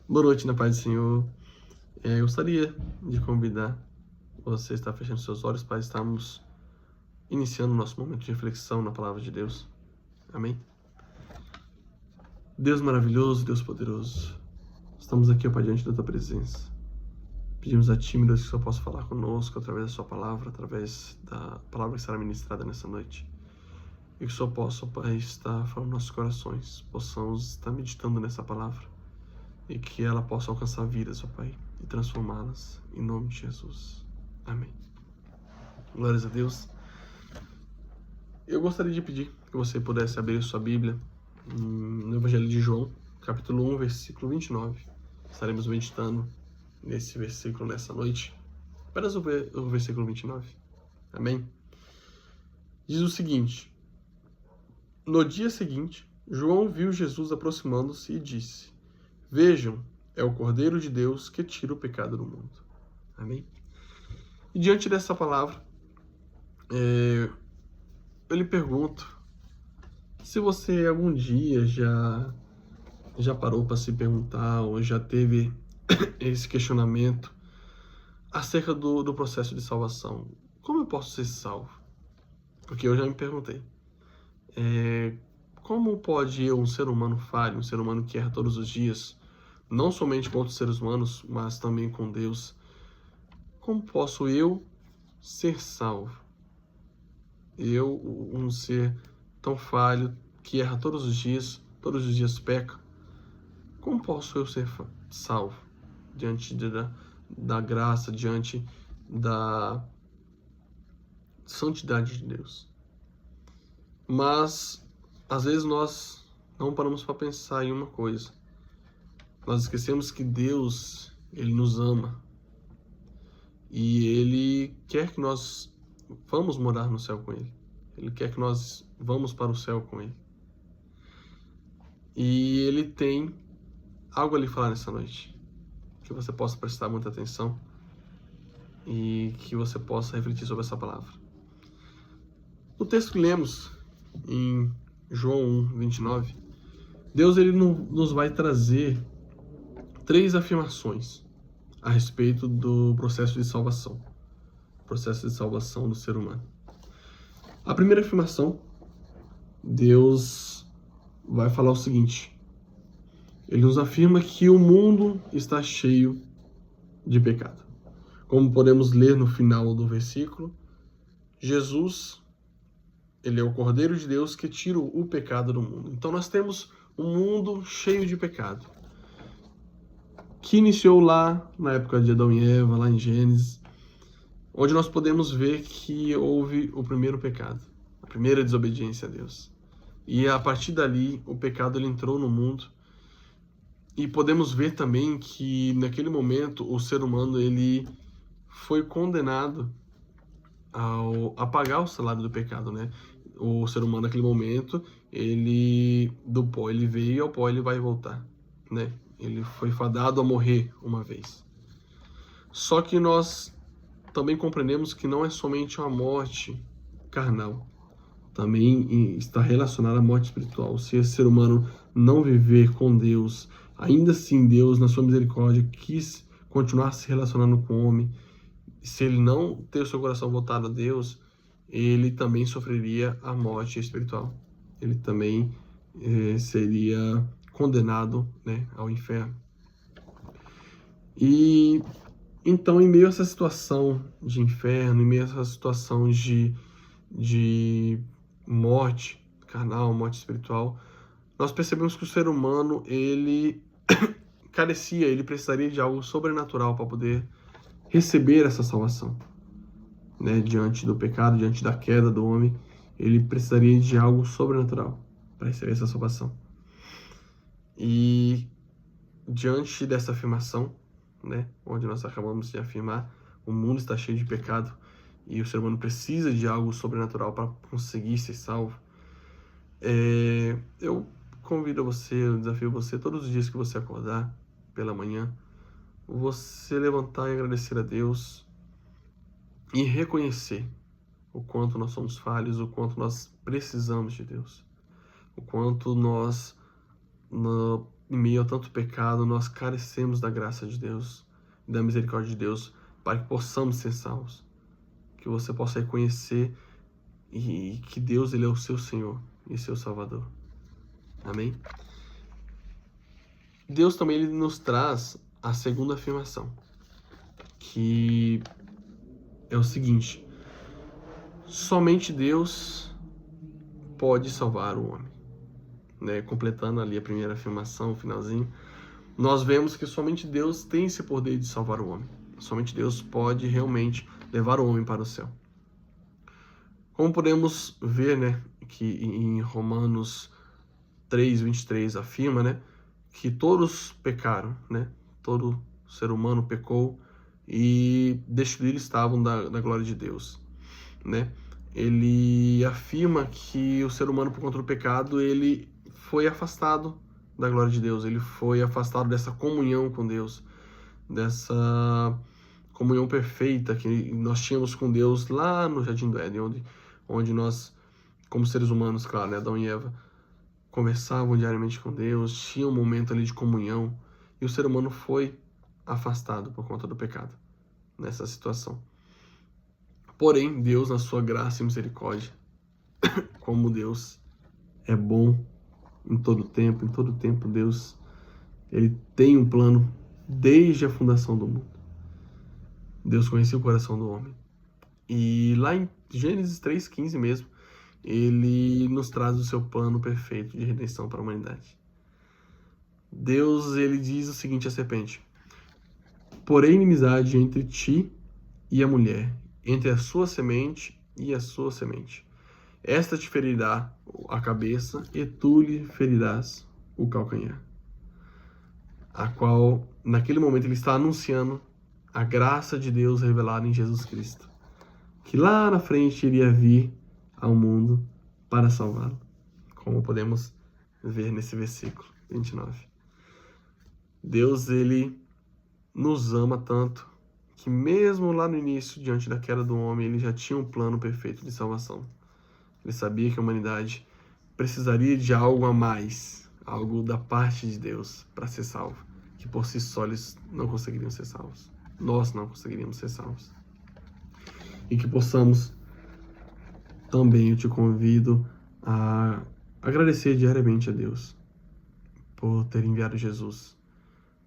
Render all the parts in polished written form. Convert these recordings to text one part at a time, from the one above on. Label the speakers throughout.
Speaker 1: Boa noite, na paz do Senhor. Eu gostaria de convidar você a estar fechando seus olhos para estarmos iniciando o nosso momento de reflexão na palavra de Deus. Amém? Deus maravilhoso, Deus poderoso, estamos aqui, ó Pai, diante da Tua presença. Pedimos a Ti, meu Deus, que o Senhor possa falar conosco através da Sua palavra, através da palavra que será ministrada nessa noite. E que o Senhor possa, ó Pai, estar falando nos nossos corações, possamos estar meditando nessa palavra e que ela possa alcançar vidas, ó Pai, e transformá-las, em nome de Jesus. Amém. Glórias a Deus. Eu gostaria de pedir que você pudesse abrir sua Bíblia no Evangelho de João, capítulo 1, versículo 29. Estaremos meditando nesse versículo nessa noite. Apenas o versículo 29. Amém? Diz o seguinte: No dia seguinte, João viu Jesus aproximando-se e disse: Vejam, é o Cordeiro de Deus que tira o pecado do mundo. Amém? E diante dessa palavra, eu lhe pergunto se você algum dia já parou para se perguntar ou já teve esse questionamento acerca do processo de salvação. Como eu posso ser salvo? Porque eu já me perguntei. Como pode eu, um ser humano falho, um ser humano que erra todos os dias, não somente com outros seres humanos, mas também com Deus, como posso eu ser salvo? Eu, um ser tão falho, que erra todos os dias peca, como posso eu ser salvo diante da graça, diante da santidade de Deus? Mas, às vezes, nós não paramos para pensar em uma coisa. Nós esquecemos que Deus, Ele nos ama. E Ele quer que nós vamos morar no céu com Ele. Ele quer que nós vamos para o céu com Ele. E Ele tem algo a lhe falar nessa noite. Que você possa prestar muita atenção e que você possa refletir sobre essa palavra. O texto que lemos em João 1, 29, Deus ele nos vai trazer 3 afirmações a respeito do processo de salvação. Processo de salvação do ser humano. A primeira afirmação, Deus vai falar o seguinte: Ele nos afirma que o mundo está cheio de pecado. Como podemos ler no final do versículo, Jesus, Ele é o Cordeiro de Deus que tira o pecado do mundo. Então nós temos um mundo cheio de pecado, que iniciou lá na época de Adão e Eva, lá em Gênesis, onde nós podemos ver que houve o primeiro pecado, a primeira desobediência a Deus. E a partir dali, o pecado ele entrou no mundo. E podemos ver também que naquele momento o ser humano ele foi condenado a pagar o salário do pecado, né? O ser humano naquele momento, ele do pó ele veio e ao pó ele vai voltar, né? Ele foi fadado a morrer uma vez. Só que nós também compreendemos que não é somente uma morte carnal, também está relacionada à morte espiritual. Se esse ser humano não viver com Deus, ainda assim Deus, na sua misericórdia, quis continuar se relacionando com o homem. Se ele não ter o seu coração voltado a Deus, ele também sofreria a morte espiritual. Ele também seria condenado, né, ao inferno. E então, em meio a essa situação de inferno, em meio a essa situação de morte carnal, morte espiritual, nós percebemos que o ser humano, ele carecia, ele precisaria de algo sobrenatural para poder receber essa salvação, né? Diante do pecado, diante da queda do homem, ele precisaria de algo sobrenatural para receber essa salvação. E diante dessa afirmação, né, onde nós acabamos de afirmar, o mundo está cheio de pecado e o ser humano precisa de algo sobrenatural para conseguir ser salvo. Eu convido você, eu desafio você, todos os dias que você acordar pela manhã, você levantar e agradecer a Deus e reconhecer o quanto nós somos falhos, o quanto nós precisamos de Deus, o quanto nós em meio a tanto pecado, nós carecemos da graça de Deus, da misericórdia de Deus, para que possamos ser salvos. Que você possa reconhecer e que Deus, Ele é o seu Senhor e seu Salvador. Amém? Deus também ele nos traz a segunda afirmação, que é o seguinte: somente Deus pode salvar o homem. Né? Completando ali a primeira afirmação, o finalzinho, nós vemos que somente Deus tem esse poder de salvar o homem. Somente Deus pode realmente levar o homem para o céu. Como podemos ver, né, que em Romanos 3:23 afirma, né, que todos pecaram, né? Todo ser humano pecou e destituídos estavam da glória de Deus, né? Ele afirma que o ser humano, por conta do pecado, ele foi afastado da glória de Deus, ele foi afastado dessa comunhão com Deus, dessa comunhão perfeita que nós tínhamos com Deus lá no Jardim do Éden, onde nós, como seres humanos, claro, né, Adão e Eva, conversavam diariamente com Deus, tinha um momento ali de comunhão, e o ser humano foi afastado por conta do pecado nessa situação. Porém, Deus, na sua graça e misericórdia, como Deus é bom em todo tempo Deus, ele tem um plano desde a fundação do mundo. Deus conhecia o coração do homem. E lá em Gênesis 3:15 mesmo, ele nos traz o seu plano perfeito de redenção para a humanidade. Deus, ele diz o seguinte à serpente: porém inimizade entre ti e a mulher, entre a sua semente e a sua semente. Esta te ferirá a cabeça e tu lhe ferirás o calcanhar. A qual, naquele momento, ele está anunciando a graça de Deus revelada em Jesus Cristo, que lá na frente iria vir ao mundo para salvá-lo, como podemos ver nesse versículo 29. Deus, ele nos ama tanto que mesmo lá no início, diante da queda do homem, ele já tinha um plano perfeito de salvação. Ele sabia que a humanidade precisaria de algo a mais, algo da parte de Deus para ser salvo, que por si só eles não conseguiriam ser salvos. Nós não conseguiríamos ser salvos. E que possamos também, eu te convido a agradecer diariamente a Deus por ter enviado Jesus,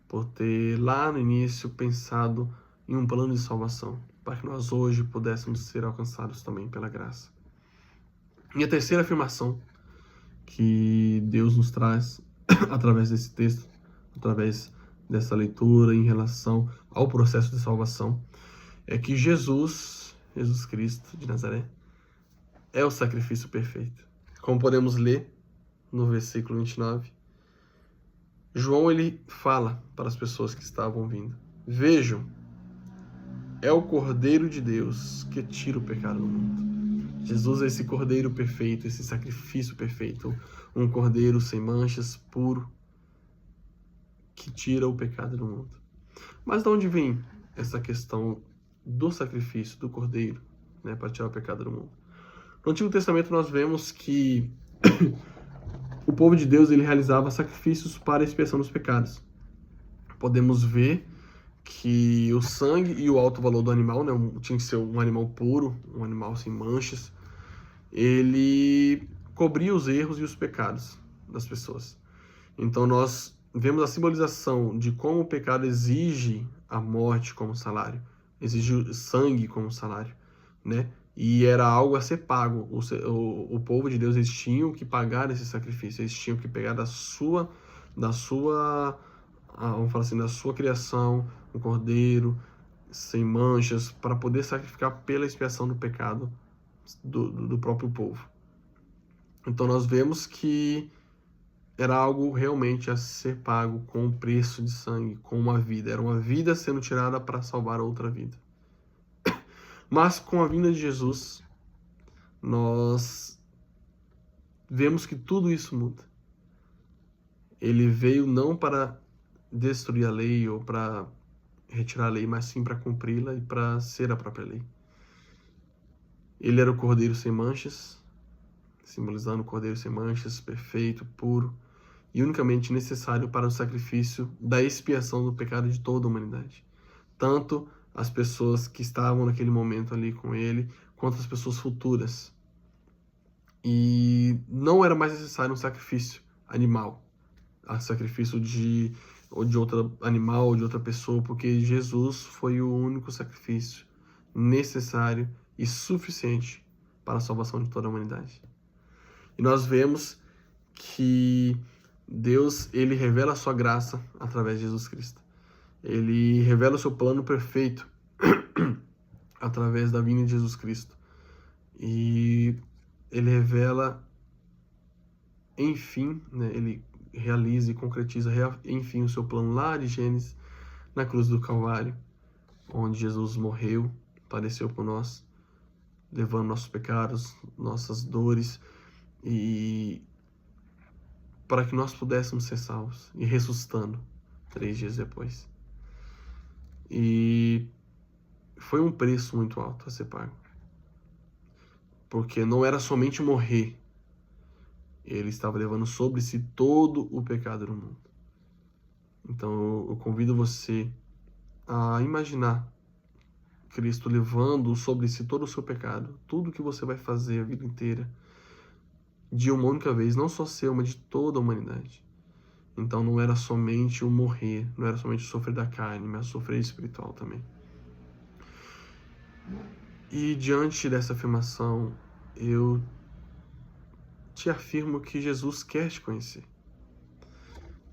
Speaker 1: por ter lá no início pensado em um plano de salvação, para que nós hoje pudéssemos ser alcançados também pela graça. E a terceira afirmação que Deus nos traz através desse texto, através dessa leitura em relação ao processo de salvação, é que Jesus Cristo de Nazaré, é o sacrifício perfeito. Como podemos ler no versículo 29, João ele fala para as pessoas que estavam vindo: vejam, é o Cordeiro de Deus que tira o pecado do mundo. Jesus é esse Cordeiro perfeito, esse sacrifício perfeito, um Cordeiro sem manchas, puro, que tira o pecado do mundo. Mas de onde vem essa questão do sacrifício do Cordeiro, né, para tirar o pecado do mundo? No Antigo Testamento nós vemos que o povo de Deus ele realizava sacrifícios para a expiação dos pecados. Podemos ver que o sangue e o alto valor do animal, né, tinha que ser um animal puro, um animal sem manchas, ele cobria os erros e os pecados das pessoas. Então nós vemos a simbolização de como o pecado exige a morte como salário, exige sangue como salário, né? E era algo a ser pago. O povo de Deus, eles tinham que pagar esse sacrifício, eles tinham que pegar da sua, vamos falar assim, da sua criação, um cordeiro sem manchas, para poder sacrificar pela expiação do pecado do próprio povo. Então nós vemos que era algo realmente a ser pago com um preço de sangue, com uma vida. Era uma vida sendo tirada para salvar outra vida. Mas com a vinda de Jesus, nós vemos que tudo isso muda. Ele veio não para destruir a lei ou para retirar a lei, mas sim para cumpri-la e para ser a própria lei. Ele era o Cordeiro sem manchas, simbolizando o Cordeiro sem manchas, perfeito, puro, e unicamente necessário para o sacrifício da expiação do pecado de toda a humanidade. Tanto as pessoas que estavam naquele momento ali com ele, quanto as pessoas futuras. E não era mais necessário um sacrifício animal, sacrifício ou de outro animal ou de outra pessoa, porque Jesus foi o único sacrifício necessário e suficiente para a salvação de toda a humanidade. E nós vemos que Deus, ele revela a sua graça através de Jesus Cristo. Ele revela o seu plano perfeito através da vinda de Jesus Cristo. E ele revela, enfim, né, ele realiza e concretiza, enfim, o seu plano lá de Gênesis, na cruz do Calvário, onde Jesus morreu, padeceu por nós, levando nossos pecados, nossas dores, e para que nós pudéssemos ser salvos, e ressuscitando 3 dias depois. E foi um preço muito alto a ser pago, porque não era somente morrer, ele estava levando sobre si todo o pecado do mundo. Então eu convido você a imaginar Cristo levando sobre si todo o seu pecado, tudo que você vai fazer a vida inteira, de uma única vez, não só seu, mas de toda a humanidade. Então não era somente o morrer, não era somente o sofrer da carne, mas o sofrer espiritual também. E diante dessa afirmação, eu te afirmo que Jesus quer te conhecer.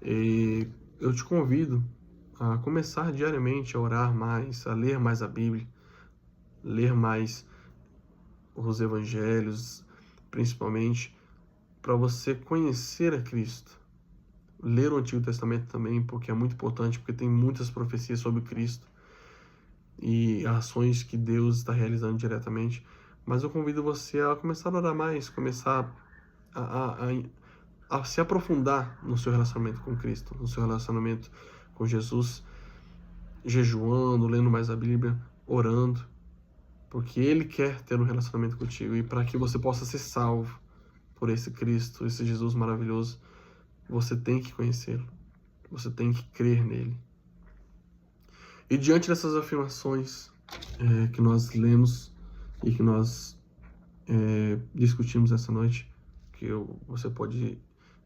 Speaker 1: E eu te convido a começar diariamente a orar mais, a ler mais a Bíblia, ler mais os evangelhos, principalmente, para você conhecer a Cristo. Ler o Antigo Testamento também, porque é muito importante, porque tem muitas profecias sobre Cristo e ações que Deus está realizando diretamente. Mas eu convido você a começar a orar mais, começar a se aprofundar no seu relacionamento com Cristo, no seu relacionamento com Jesus, jejuando, lendo mais a Bíblia, orando, porque Ele quer ter um relacionamento contigo, e para que você possa ser salvo por esse Cristo, esse Jesus maravilhoso, você tem que conhecê-lo, você tem que crer nele. E diante dessas afirmações que nós lemos e que nós discutimos essa noite, que você pode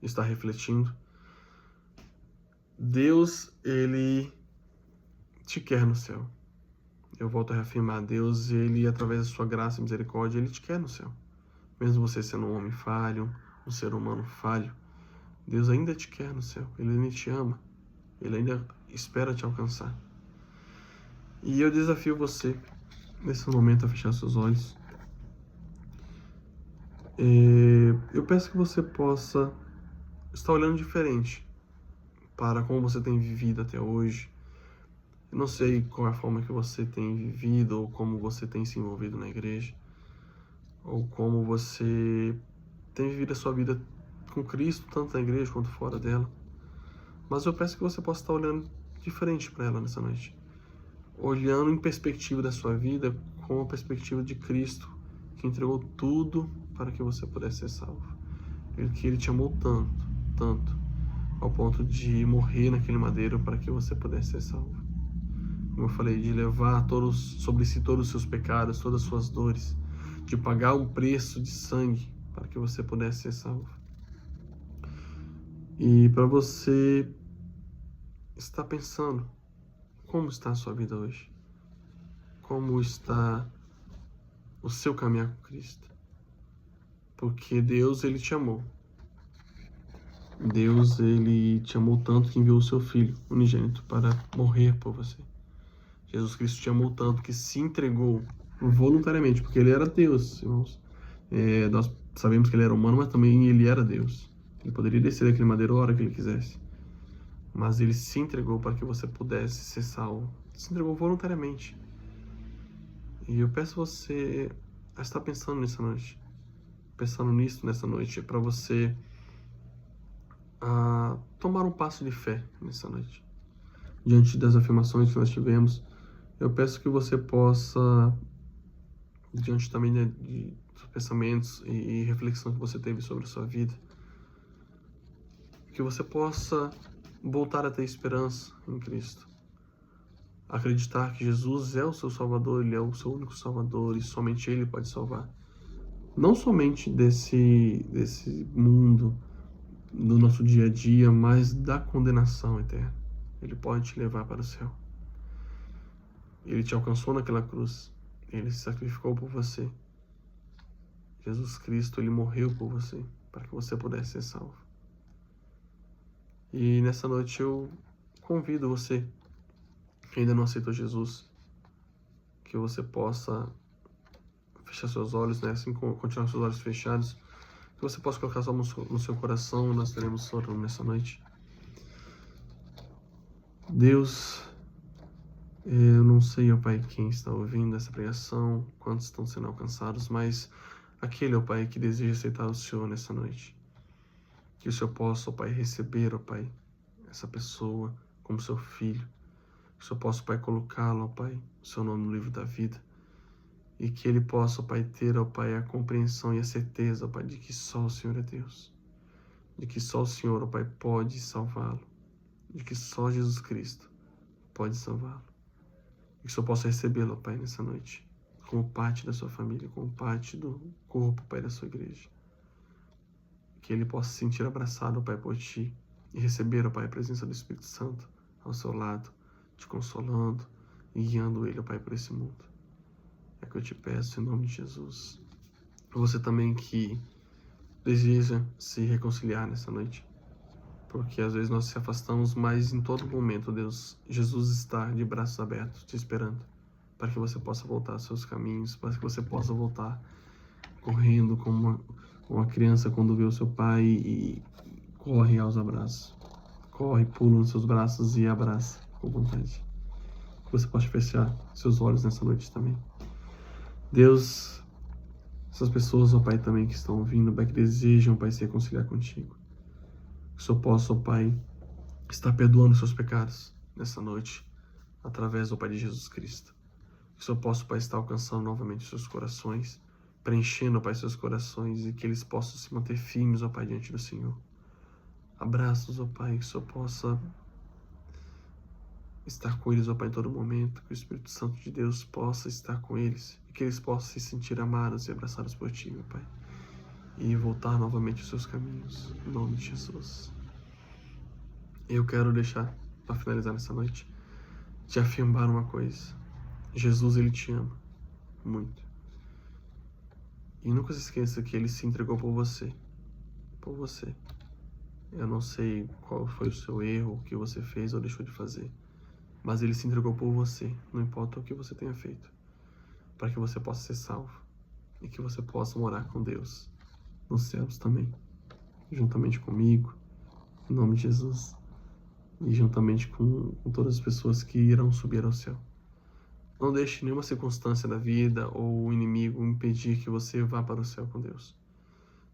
Speaker 1: estar refletindo, Deus, Ele te quer no céu. Eu volto a reafirmar, Deus, Ele, através da sua graça e misericórdia, Ele te quer no céu. Mesmo você sendo um homem falho, um ser humano falho, Deus ainda te quer no céu. Ele ainda te ama. Ele ainda espera te alcançar. E eu desafio você, nesse momento, a fechar seus olhos. Eu peço que você possa estar olhando diferente para como você tem vivido até hoje. Eu não sei qual é a forma que você tem vivido, ou como você tem se envolvido na igreja, ou como você tem vivido a sua vida com Cristo, tanto na igreja quanto fora dela. Mas eu peço que você possa estar olhando diferente para ela nessa noite. Olhando em perspectiva da sua vida, com a perspectiva de Cristo, que entregou tudo para que você pudesse ser salvo. Que Ele te amou tanto, tanto, ao ponto de morrer naquele madeiro para que você pudesse ser salvo. Como eu falei, de levar sobre si todos os seus pecados, todas as suas dores, de pagar um preço de sangue para que você pudesse ser salvo. E para você estar pensando, como está a sua vida hoje? Como está o seu caminhar com Cristo? Porque Deus, Ele te amou. Deus, Ele te amou tanto que enviou o seu Filho unigênito para morrer por você. Jesus Cristo te amou tanto que se entregou voluntariamente, porque Ele era Deus, irmãos. Nós sabemos que Ele era humano, mas também Ele era Deus. Ele poderia descer daquele madeiro a hora que Ele quisesse. Mas Ele se entregou para que você pudesse ser salvo. Se entregou voluntariamente. E eu peço você a estar pensando nessa noite. Pensando nisso nessa noite, para você tomar um passo de fé nessa noite. Diante das afirmações que nós tivemos, eu peço que você possa, diante também dos pensamentos e reflexão que você teve sobre a sua vida, Que você possa voltar a ter esperança em Cristo. Acreditar que Jesus é o seu Salvador, Ele é o seu único Salvador e somente Ele pode salvar. Não somente desse mundo, do nosso dia a dia, mas da condenação eterna. Ele pode te levar para o céu. Ele te alcançou naquela cruz. Ele se sacrificou por você. Jesus Cristo, Ele morreu por você, para que você pudesse ser salvo. E nessa noite eu convido você, que ainda não aceitou Jesus, que você possa fechar seus olhos, né? Assim, continuar seus olhos fechados, que você possa colocar sua mão no seu coração. Nós teremos orando nessa noite. Deus, eu não sei, ó Pai, quem está ouvindo essa pregação, quantos estão sendo alcançados, mas aquele, ó Pai, que deseja aceitar o Senhor nessa noite. Que o Senhor possa, ó Pai, receber, ó Pai, essa pessoa como seu filho. Que o Senhor possa, ó Pai, colocá-lo, ó Pai, o seu nome no livro da vida. E que ele possa, ó Pai, ter, ó Pai, a compreensão e a certeza, ó Pai, de que só o Senhor é Deus. De que só o Senhor, ó Pai, pode salvá-lo. De que só Jesus Cristo pode salvá-lo. E que o Senhor possa recebê-lo, ó Pai, nessa noite, como parte da sua família, como parte do corpo, Pai, da sua igreja. Que ele possa se sentir abraçado, ó Pai, por Ti, e receber, ó Pai, a presença do Espírito Santo ao seu lado, te consolando e guiando ele, ó Pai, por esse mundo. É que eu te peço em nome de Jesus. Você também que deseja se reconciliar nessa noite, porque às vezes nós se afastamos, mas em todo momento, Deus, Jesus está de braços abertos, te esperando, para que você possa voltar aos seus caminhos, para que você possa voltar correndo como uma criança quando vê o seu pai e corre aos abraços. Corre, pula nos seus braços e abraça com vontade. Que você possa fechar seus olhos nessa noite também. Deus, essas pessoas, ó Pai, também que estão ouvindo, Pai, que desejam, Pai, se reconciliar contigo. Que o Senhor possa, ó Pai, estar perdoando seus pecados nessa noite, através, ó Pai, de Jesus Cristo. Que o Senhor possa, Pai, estar alcançando novamente seus corações, preenchendo, ó Pai, seus corações e que eles possam se manter firmes, ó Pai, diante do Senhor. Abraços, ó Pai, que o Senhor possa estar com eles, ó Pai, em todo momento, que o Espírito Santo de Deus possa estar com eles e que eles possam se sentir amados e abraçados por Ti, meu Pai, e voltar novamente aos seus caminhos, em nome de Jesus. Eu quero deixar, para finalizar nessa noite, te afirmar uma coisa: Jesus, Ele te ama muito. E nunca se esqueça que Ele se entregou por você, por você. Eu não sei qual foi o seu erro, o que você fez ou deixou de fazer, mas Ele se entregou por você, não importa o que você tenha feito, para que você possa ser salvo e que você possa morar com Deus nos céus também, juntamente comigo, em nome de Jesus, e juntamente com todas as pessoas que irão subir ao céu. Não deixe nenhuma circunstância da vida ou o inimigo impedir que você vá para o céu com Deus.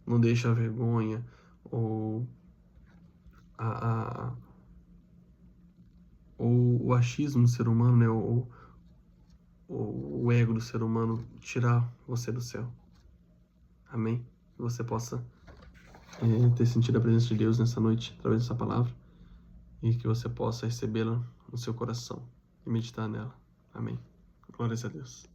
Speaker 1: Não deixe a vergonha ou o achismo do ser humano, né, ou o ego do ser humano tirar você do céu. Amém? Que você possa ter sentido a presença de Deus nessa noite, através dessa palavra, e que você possa recebê-la no seu coração e meditar nela. Amém. Glórias a Deus.